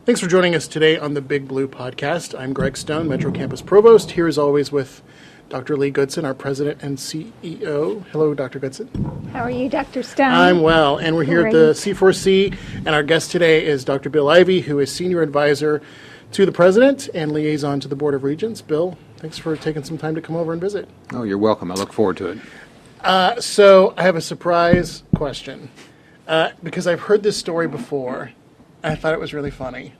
Thanks for joining us today on the Big Blue Podcast. I'm Greg Stone, Metro Campus Provost, here as always with Dr. Leigh Goodson, our President and CEO. Hello, Dr. Goodson. How are you, Dr. Stone? I'm well, and we're here at the C4C, and our guest today is Dr. Bill Ivey, who is Senior Advisor to the President and Liaison to the Board of Regents. Bill, thanks for taking some time to come over and visit. Oh, you're welcome. I look forward to it. So I have a surprise question, because I've heard this story before. I thought it was really funny.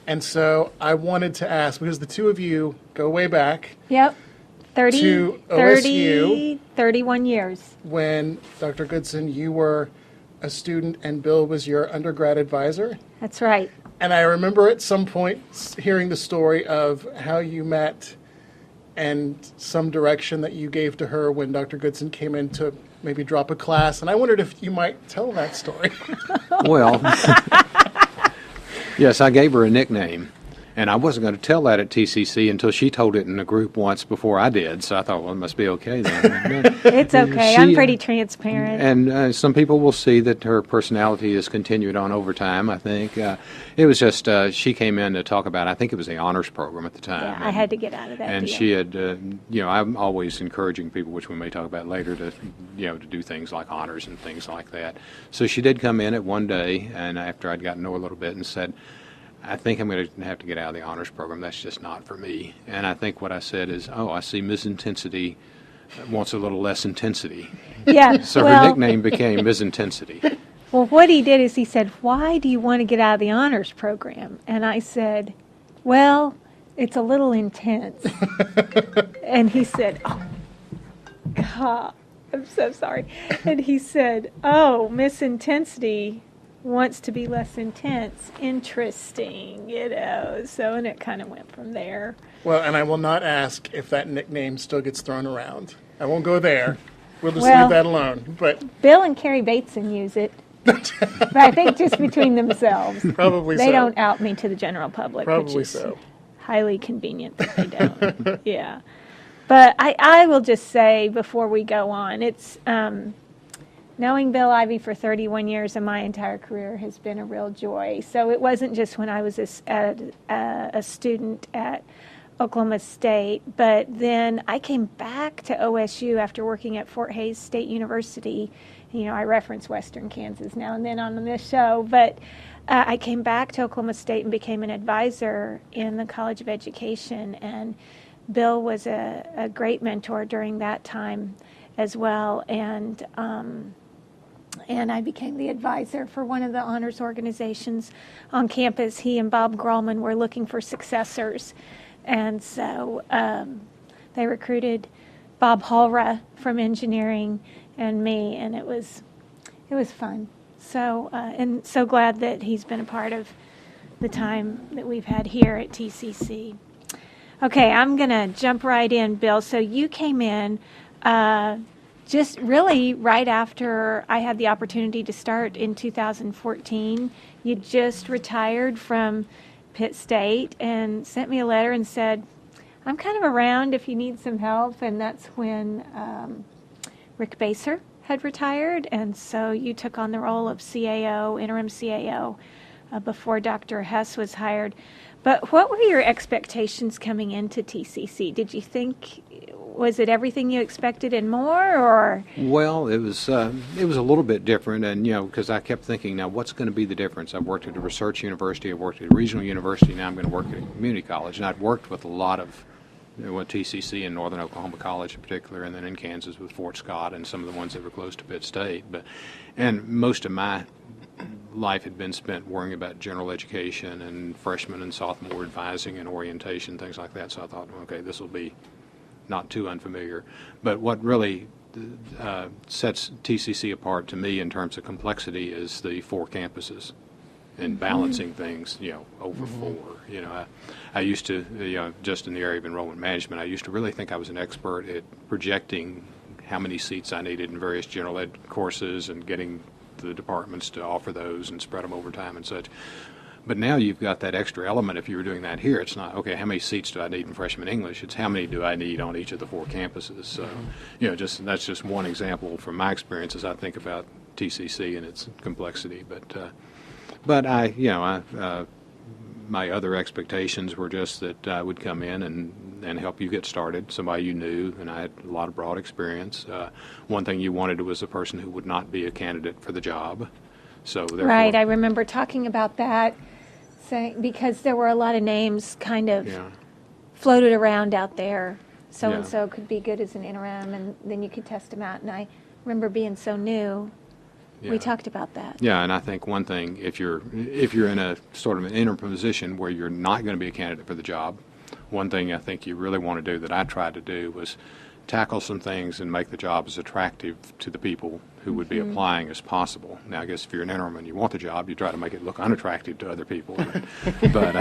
And so I wanted to ask, because the two of you go way back. Yep. 30, to 30, 31 years. When, Dr. Goodson, you were a student and Bill was your undergrad advisor. That's right. And I remember at some point hearing the story of how you met and some direction that you gave to her when Dr. Goodson came in to maybe drop a class. And I wondered if you might tell that story. Well, yes, I gave her a nickname, and I wasn't going to tell that at TCC until she told it in a group once before I did, so I thought, well, it must be okay then. It's okay. I'm pretty transparent. And some people will see that her personality has continued on over time, I think. It was just, she came in to talk about, I think it was the honors program at the time. Yeah, I had to get out of that And deal. she had, I'm always encouraging people, which we may talk about later, to do things like honors and things like that. So she did come in at one day, and after I'd gotten to know her a little bit, and said, I think I'm going to have to get out of the honors program. That's just not for me. And I think what I said is, I see Ms. Intensity wants a little less intensity. Yeah. So her nickname became Ms. Intensity. Well, what he did is he said, why do you want to get out of the honors program? And I said, well, it's a little intense. And he said, oh, God, I'm so sorry. And he said, oh, Miss Intensity wants to be less intense. Interesting, So, and it kind of went from there. Well, and I will not ask if that nickname still gets thrown around. I won't go there. We'll just leave that alone. But Bill and Carrie Bateson use it. But I think just between themselves. Probably they so. don't out me to the general public. Probably which is so. Highly convenient that they don't. Yeah. But I will just say before we go on, it's knowing Bill Ivey for 31 years and my entire career has been a real joy. So it wasn't just when I was a student at Oklahoma State, but then I came back to OSU after working at Fort Hays State University. I reference Western Kansas now and then on this show, but I came back to Oklahoma State and became an advisor in the College of Education, and Bill was a great mentor during that time as well, and I became the advisor for one of the honors organizations on campus. He and Bob Grallman were looking for successors, and so they recruited Bob Hallra from engineering and me, and it was fun. So and so glad that he's been a part of the time that we've had here at TCC. Okay, I'm going to jump right in, Bill. So you came in just really right after I had the opportunity to start in 2014. You just retired from Pitt State and sent me a letter and said, I'm kind of around if you need some help. And that's when Rick Baser had retired. And so you took on the role of CAO, interim CAO, before Dr. Hess was hired. But what were your expectations coming into TCC? Did you think, was it everything you expected and more, or? Well, it was a little bit different, and because I kept thinking, now what's going to be the difference? I've worked at a research university, I've worked at a regional university, now I'm going to work at a community college, and I'd worked with a lot of TCC in Northern Oklahoma College in particular, and then in Kansas with Fort Scott and some of the ones that were close to Pitt State. And most of my life had been spent worrying about general education and freshman and sophomore advising and orientation, things like that. So I thought, okay, this will be not too unfamiliar. But what really sets TCC apart to me in terms of complexity is the 4 campuses and balancing things, over 4. I used to, just in the area of enrollment management, I used to really think I was an expert at projecting how many seats I needed in various general ed courses and getting the departments to offer those and spread them over time and such. But now you've got that extra element. If you were doing that here, it's not, okay, how many seats do I need in freshman English? It's how many do I need on each of the 4 campuses. So, that's just one example from my experience as I think about TCC and its complexity. But I my other expectations were just that I would come in and help you get started, somebody you knew, and I had a lot of broad experience. One thing you wanted was a person who would not be a candidate for the job. So therefore, Right, I remember talking about that, saying, because there were a lot of names kind of yeah. floated around out there. So-and-so could be good as an interim, and then you could test them out. And I remember being so new, we Yeah. talked about that. Yeah, and I think one thing, if you're in a sort of an interim position where you're not going to be a candidate for the job, one thing I think you really want to do that I tried to do was tackle some things and make the job as attractive to the people who would be applying as possible. Now, I guess if you're an interim and you want the job, you try to make it look unattractive to other people. But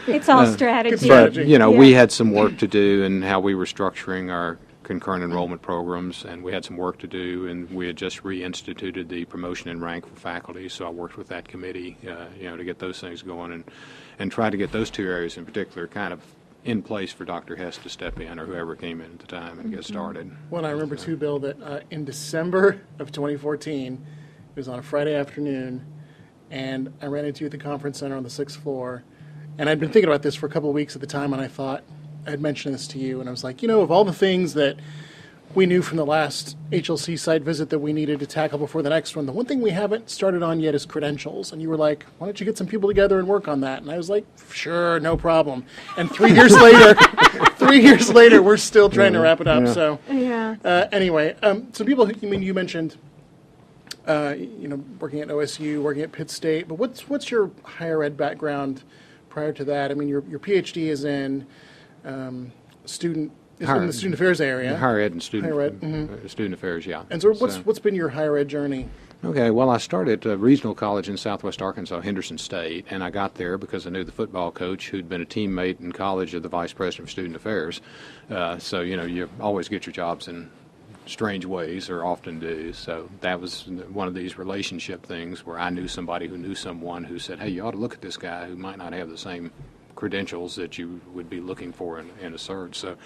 It's all strategy. strategy. you know, Yeah. we had some work to do in how we were structuring our concurrent enrollment programs, and we had some work to do, and we had just reinstituted the promotion in rank for faculty, so I worked with that committee, to get those things going and try to get those two areas in particular kind of in place for Dr. Hess to step in, or whoever came in at the time, and get started. Well, I remember too, Bill, that in December of 2014, it was on a Friday afternoon, and I ran into you at the conference center on the 6th floor, and I'd been thinking about this for a couple of weeks at the time, and I thought, I had mentioned this to you, and I was like, of all the things that we knew from the last HLC site visit that we needed to tackle before the next one, the one thing we haven't started on yet is credentials. And you were like, why don't you get some people together and work on that? And I was like, sure, no problem. And 3 years later, we're still trying to wrap it up. Yeah. So Yeah. anyway, some people, you mentioned, working at OSU, working at Pitt State, but what's your higher ed background prior to that? I mean, your PhD is in student in the student affairs area. Higher ed and student, Higher ed, student affairs, yeah. And so what's been your higher ed journey? Okay, well, I started at a regional college in southwest Arkansas, Henderson State, and I got there because I knew the football coach who'd been a teammate in college of the vice president of student affairs. So, you always get your jobs in strange ways, or often do. So that was one of these relationship things where I knew somebody who knew someone who said, hey, you ought to look at this guy who might not have the same credentials that you would be looking for in a search. So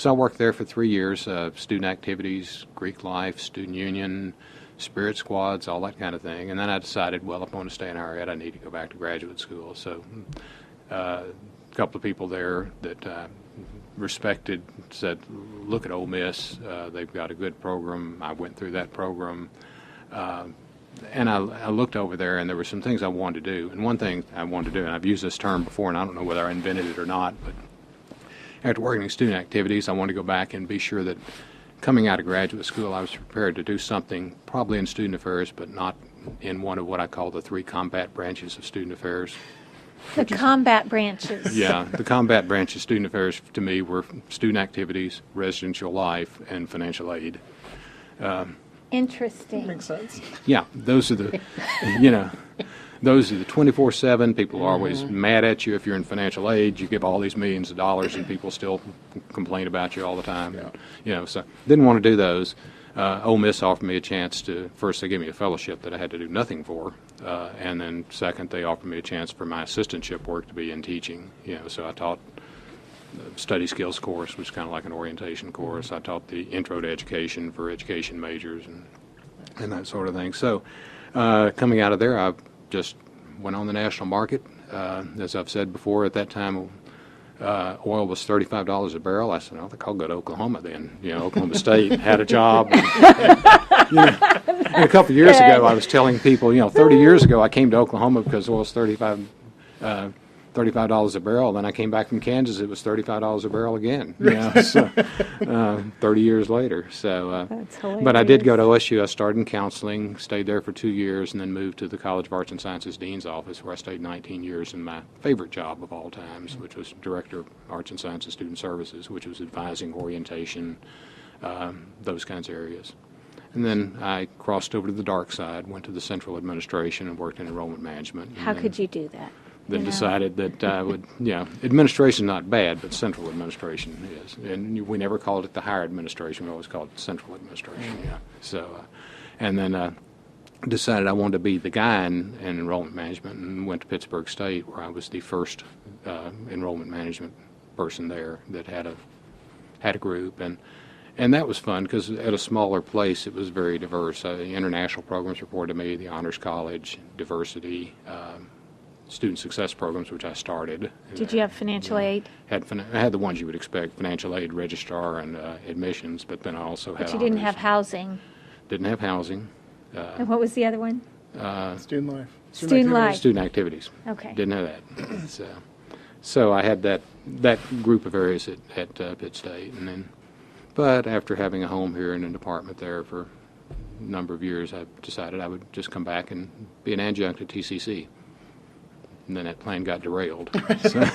I worked there for 3 years, student activities, Greek life, student union, spirit squads, all that kind of thing. And then I decided, well, if I want to stay in higher ed, I need to go back to graduate school. So a couple of people there that respected said, look at Ole Miss. They've got a good program. I went through that program. And I looked over there, and there were some things I wanted to do. And one thing I wanted to do, and I've used this term before, and I don't know whether I invented it or not, but after working in student activities, I wanted to go back and be sure that coming out of graduate school, I was prepared to do something probably in student affairs, but not in one of what I call the 3 combat branches of student affairs. The combat branches. Yeah, the combat branches of student affairs to me were student activities, residential life, and financial aid. Interesting. Makes sense. Yeah, those are the, those are the 24/7. People are always mad at you if you're in financial aid. You give all these millions of dollars and people still complain about you all the time. Yeah. So didn't want to do those. Ole Miss offered me a chance to, first they gave me a fellowship that I had to do nothing for, and then second they offered me a chance for my assistantship work to be in teaching. So I taught the study skills course, which is kind of like an orientation course. I taught the intro to education for education majors and that sort of thing. So coming out of there, I just went on the national market. As I've said before, at that time, oil was $35 a barrel. I said, I think I'll go to Oklahoma then. Oklahoma State had a job. And a couple of years ago, I was telling people, 30 years ago, I came to Oklahoma because oil was $35 a barrel. Then I came back from Kansas, it was $35 a barrel again. 30 years later. So, That's but I did hilarious. go to OSU. I started in counseling, stayed there for 2 years, and then moved to the College of Arts and Sciences Dean's office, where I stayed 19 years in my favorite job of all times, which was Director of Arts and Sciences Student Services, which was advising, orientation, those kinds of areas. And then I crossed over to the dark side, went to the central administration, and worked in enrollment management. How could you do that? Then decided that I would, administration is not bad, but central administration is. And we never called it the higher administration, we always called it central administration, So, and then decided I wanted to be the guy in enrollment management, and went to Pittsburgh State, where I was the first enrollment management person there that had a group. And that was fun because at a smaller place, it was very diverse. International programs reported to me, the Honors College, diversity, student success programs, which I started. Did you have financial aid? I had the ones you would expect: financial aid, registrar, and admissions. But then I also had. But you didn't honors. have housing. Didn't have housing. And what was the other one? Student life. Student life. Student activities. Okay. Didn't have that. So I had that group of areas at Pitt State, and then, but after having a home here and an apartment there for a number of years, I decided I would just come back and be an adjunct at TCC. And then that plan got derailed. So.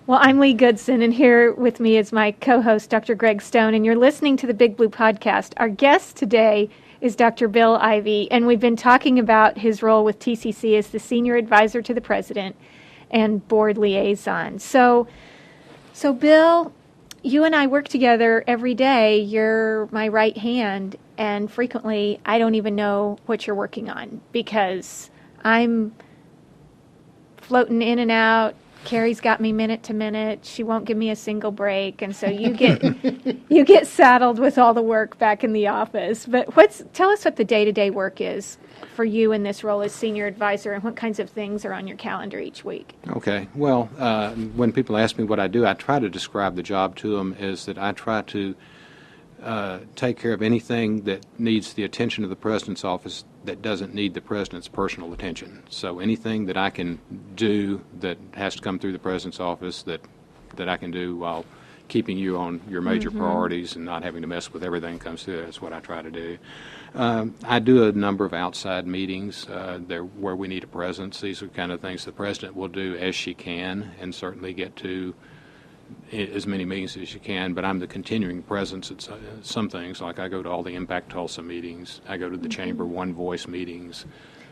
Well, I'm Leigh Goodson, and here with me is my co-host, Dr. Greg Stone, and you're listening to the Big Blue Podcast. Our guest today is Dr. Bill Ivey, and we've been talking about his role with TCC as the Senior Advisor to the President and Board Liaison. So Bill, you and I work together every day. You're my right hand, and frequently I don't even know what you're working on because I'm floating in and out. Carrie's got me minute to minute. She won't give me a single break, and so you get saddled with all the work back in the office. But tell us what the day-to-day work is for you in this role as senior advisor, and what kinds of things are on your calendar each week. Okay. Well, when people ask me what I do, I try to describe the job to them as that I try to take care of anything that needs the attention of the President's office that doesn't need the President's personal attention. So anything that I can do that has to come through the President's office that I can do while keeping you on your major priorities and not having to mess with everything that comes through, that's what I try to do. I do a number of outside meetings there where we need a presence. These are kind of things the President will do as she can, and certainly get to as many meetings as you can, but I'm the continuing presence at some things. Like I go to all the Impact Tulsa meetings. I go to the Chamber One Voice meetings.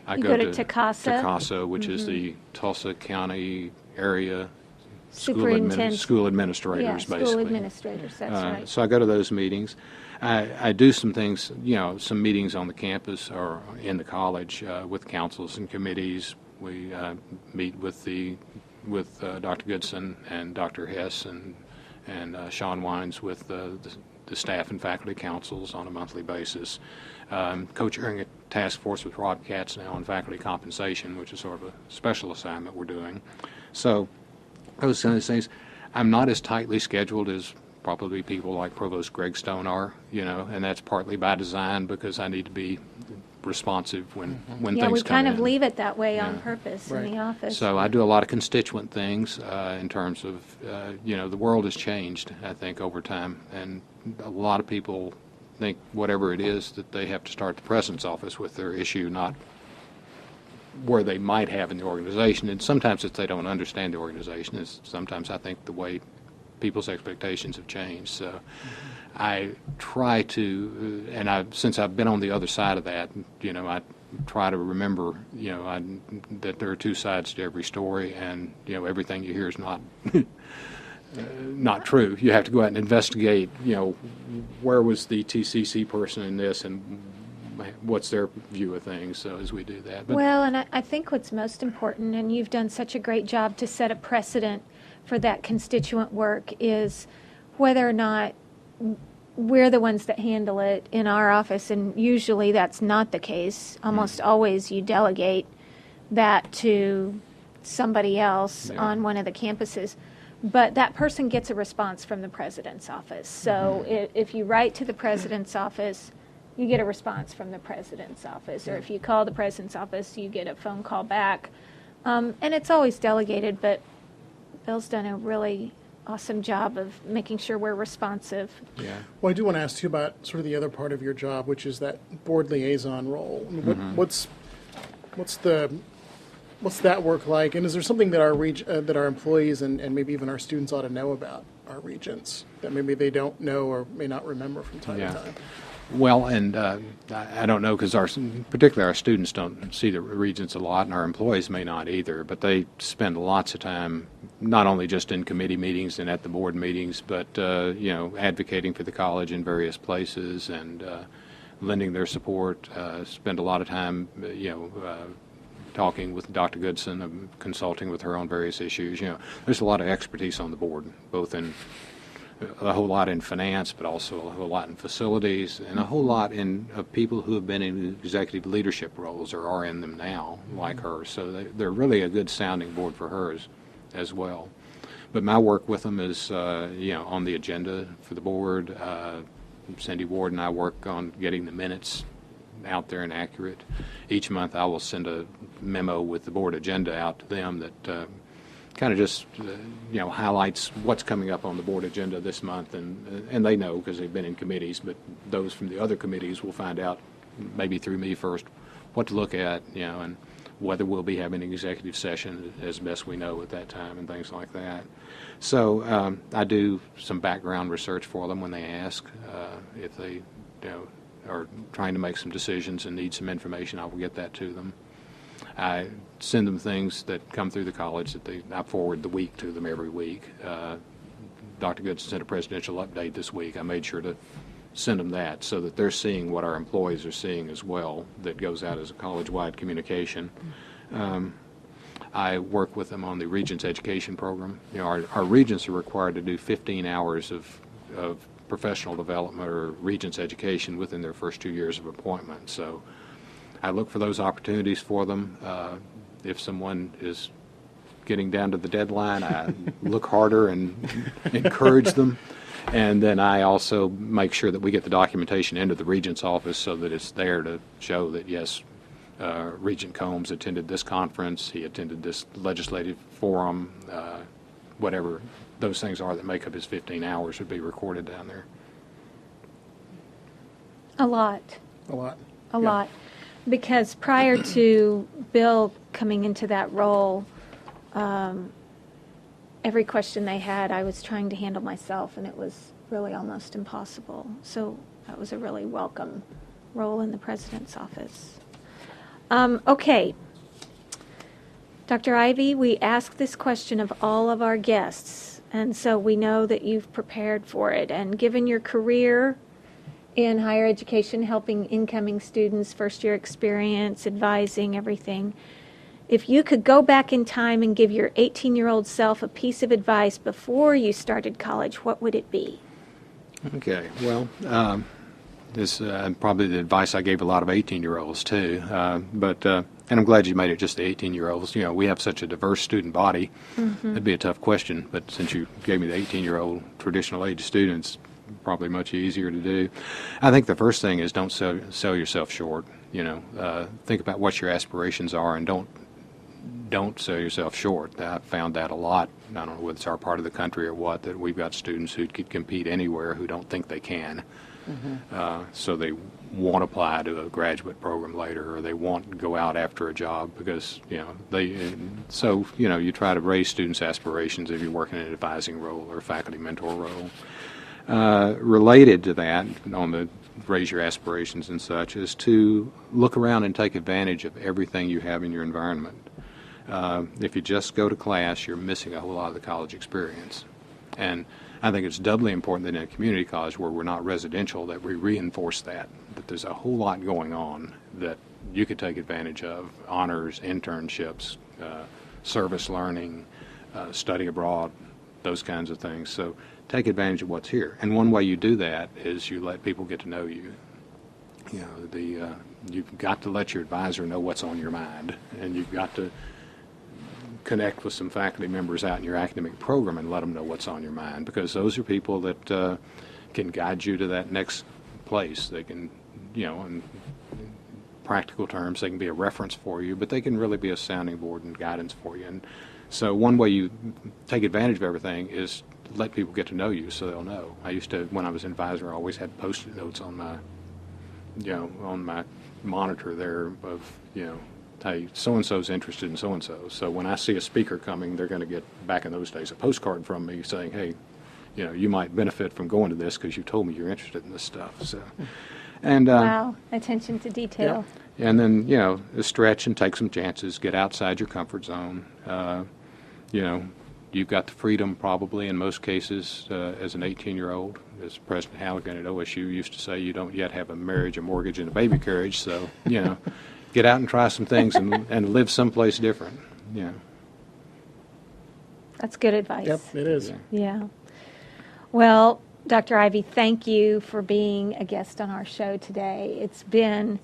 You go to TCASA? TCASA, which is the Tulsa County Area school administrators, basically. School administrators, that's right. So I go to those meetings. I do some things, some meetings on the campus or in the college with councils and committees. We meet with Dr. Goodson and Dr. Hess and Sean Wines with the staff and faculty councils on a monthly basis. Co-chairing a task force with Rob Katz now on faculty compensation, which is sort of a special assignment we're doing. So those kind of things. I'm not as tightly scheduled as probably people like Provost Greg Stone are, and that's partly by design because I need to be responsive when things come in. Yeah, we kind of leave it that way on purpose in the office. So I do a lot of constituent things in terms of, the world has changed, I think, over time. And a lot of people think whatever it is that they have to start the President's office with their issue, not where they might have in the organization. And sometimes it's they don't understand the organization. It's sometimes I think the way people's expectations have changed. So I try to, and since I've been on the other side of that, I try to remember, that there are two sides to every story, and everything you hear is not not true. You have to go out and investigate. Where was the TCC person in this, and what's their view of things. So as we do that, well, and I think what's most important, and you've done such a great job to set a precedent for that constituent work, is whether or not we're the ones that handle it in our office, and usually that's not the case. Almost always you delegate that to somebody else on one of the campuses. But that person gets a response from the President's office. So if you write to the President's office, you get a response from the President's office. Or if you call the President's office, you get a phone call back. And it's always delegated, but Bill's done a really awesome job of making sure we're responsive. Yeah. Well, I do want to ask you about sort of the other part of your job, which is that board liaison role. What's that work like? And is there something that our employees and maybe even our students ought to know about our regents that maybe they don't know or may not remember from time to time? Well, and I don't know because particularly our students don't see the regents a lot, and our employees may not either, but they spend lots of time not only just in committee meetings and at the board meetings, but advocating for the college in various places and lending their support. Spend a lot of time, talking with Dr. Goodson, consulting with her on various issues. There's a lot of expertise on the board, both in a whole lot in finance, but also a whole lot in facilities, and a whole lot in people who have been in executive leadership roles or are in them now, like her. So they're really a good sounding board for her as well. But my work with them is, on the agenda for the board. Cindy Ward and I work on getting the minutes out there and accurate. Each month I will send a memo with the board agenda out to them that kind of just highlights what's coming up on the board agenda this month, and they know because they've been in committees, but those from the other committees will find out maybe through me first what to look at, and whether we'll be having an executive session as best we know at that time and things like that. So I do some background research for them when they ask. If they are trying to make some decisions and need some information, I will get that to them. I send them things that come through the college that I forward the week to them every week. Dr. Goodson sent a presidential update this week. I made sure to send them that so that they're seeing what our employees are seeing as well, that goes out as a college-wide communication. I work with them on the Regents Education Program. Our Regents are required to do 15 hours of professional development or Regents education within their first 2 years of appointment. So I look for those opportunities for them. If someone is getting down to the deadline, I look harder and encourage them. And then I also make sure that we get the documentation into the Regent's office so that it's there to show that, yes, Regent Combs attended this conference, he attended this legislative forum, whatever those things are that make up his 15 hours would be recorded down there. A lot. A lot. A Yeah. lot. Because prior to Bill coming into that role, every question they had, I was trying to handle myself, and it was really almost impossible. So that was a really welcome role in the president's office. Okay. Dr. Ivy, we ask this question of all of our guests, and so we know that you've prepared for it. And given your career in higher education, helping incoming students, first-year experience, advising, everything, if you could go back in time and give your 18-year-old self a piece of advice before you started college, what would it be? Okay, well, this probably the advice I gave a lot of 18-year-olds too, and I'm glad you made it just the 18-year-olds. We have such a diverse student body. It'd be a tough question, but since you gave me the 18-year-old traditional age students, probably much easier to do. I think the first thing is don't sell yourself short. Think about what your aspirations are and don't sell yourself short. I've found that a lot. I don't know whether it's our part of the country or what, that we've got students who could compete anywhere who don't think they can. So they won't apply to a graduate program later, or they won't go out after a job because, you try to raise students' aspirations if you're working in an advising role or a faculty mentor role. Related to that, on the raise your aspirations and such, is to look around and take advantage of everything you have in your environment. If you just go to class, you're missing a whole lot of the college experience. And I think it's doubly important that in a community college where we're not residential that we reinforce that there's a whole lot going on that you could take advantage of: honors, internships, service learning, study abroad, those kinds of things. So take advantage of what's here. And one way you do that is you let people get to know you. You've got to let your advisor know what's on your mind, and you've got to connect with some faculty members out in your academic program and let them know what's on your mind, because those are people that can guide you to that next place. They can, in practical terms, they can be a reference for you, but they can really be a sounding board and guidance for you. And so one way you take advantage of everything is let people get to know you so they'll know. I used to, when I was an advisor, I always had Post-it notes on my, on my monitor there of, hey, so-and-so's interested in so-and-so. So when I see a speaker coming, they're going to get, back in those days, a postcard from me saying, hey, you might benefit from going to this because you told me you're interested in this stuff. So, and wow, attention to detail. Yeah. And then, stretch and take some chances, get outside your comfort zone. You've got the freedom probably in most cases as an 18-year-old. As President Halligan at OSU used to say, you don't yet have a marriage, a mortgage, and a baby carriage. So, get out and try some things and live someplace different. That's good advice. Yep, it is. Yeah. Well, Dr. Ivy, thank you for being a guest on our show today. It's been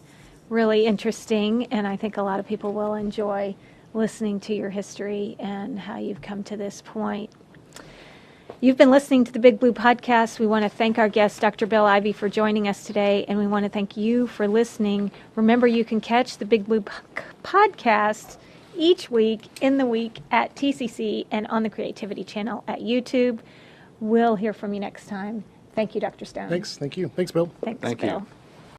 really interesting, and I think a lot of people will enjoy listening to your history and how you've come to this point. You've been listening to the Big Blue Podcast. We want to thank our guest, Dr. Bill Ivy, for joining us today, and we want to thank you for listening. Remember, you can catch the Big Blue Podcast each week in the week at TCC and on the Creativity Channel at YouTube. We'll hear from you next time. Thank you, Dr. Stone. Thanks. Thank you. Thanks, Bill. Thanks, Thank Bill. you.